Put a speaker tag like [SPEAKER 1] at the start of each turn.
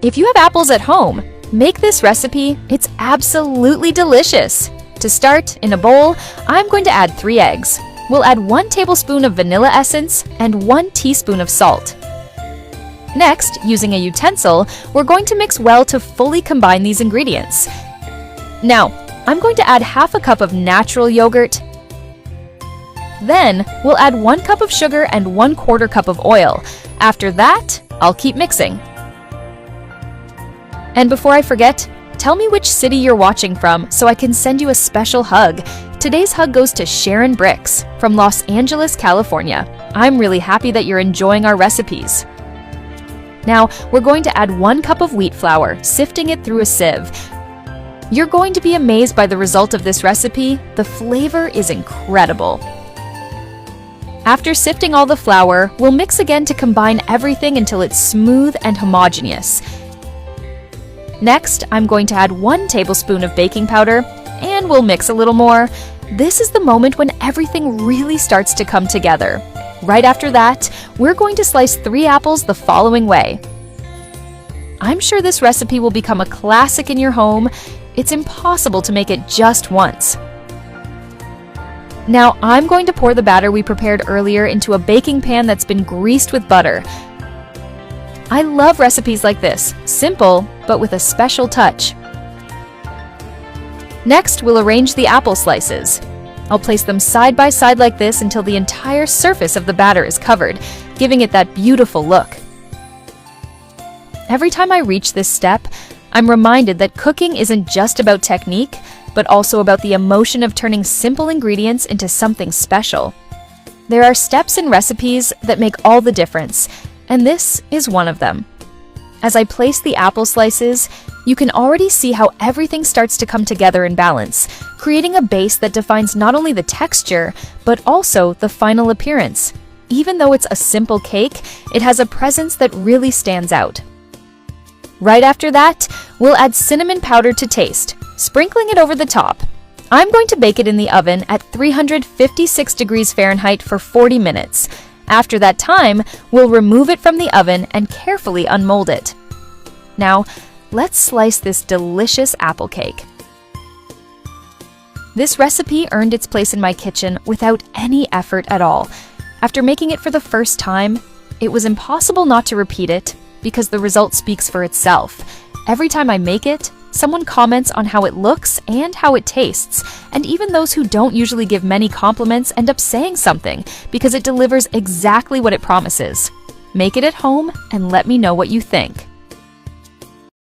[SPEAKER 1] If you have apples at home, make this recipe. It's absolutely delicious. To start, in a bowl, I'm going to add 3 eggs. We'll add 1 tablespoon of vanilla essence and 1 teaspoon of salt. Next, using a utensil, we're going to mix well to fully combine these ingredients. Now, I'm going to add half a cup of natural yogurt. Then, we'll add 1 cup of sugar and 1/4 cup of oil. After that, I'll keep mixing. And before I forget, tell me which city you're watching from so I can send you a special hug. Today's hug goes to Sharon Bricks from Los Angeles, California. I'm really happy that you're enjoying our recipes. Now, we're going to add 1 cup of wheat flour, sifting it through a sieve. You're going to be amazed by the result of this recipe. The flavor is incredible. After sifting all the flour, we'll mix again to combine everything until it's smooth and homogeneous. Next, I'm going to add 1 tablespoon of baking powder, and we'll mix a little more. This is the moment when everything really starts to come together. Right after that, we're going to slice 3 apples the following way. I'm sure this recipe will become a classic in your home. It's impossible to make it just once. Now, I'm going to pour the batter we prepared earlier into a baking pan that's been greased with butter. I love recipes like this, simple, but with a special touch. Next, we'll arrange the apple slices. I'll place them side by side like this until the entire surface of the batter is covered, giving it that beautiful look. Every time I reach this step, I'm reminded that cooking isn't just about technique, but also about the emotion of turning simple ingredients into something special. There are steps in recipes that make all the difference, and this is one of them. As I place the apple slices, you can already see how everything starts to come together in balance, creating a base that defines not only the texture, but also the final appearance. Even though it's a simple cake, it has a presence that really stands out. Right after that, we'll add cinnamon powder to taste, sprinkling it over the top. I'm going to bake it in the oven at 356 degrees Fahrenheit for 40 minutes. After that time, we'll remove it from the oven and carefully unmold it. Now, let's slice this delicious apple cake. This recipe earned its place in my kitchen without any effort at all. After making it for the first time, it was impossible not to repeat it because the result speaks for itself. Every time I make it, someone comments on how it looks and how it tastes, and even those who don't usually give many compliments end up saying something because it delivers exactly what it promises. Make it at home and let me know what you think.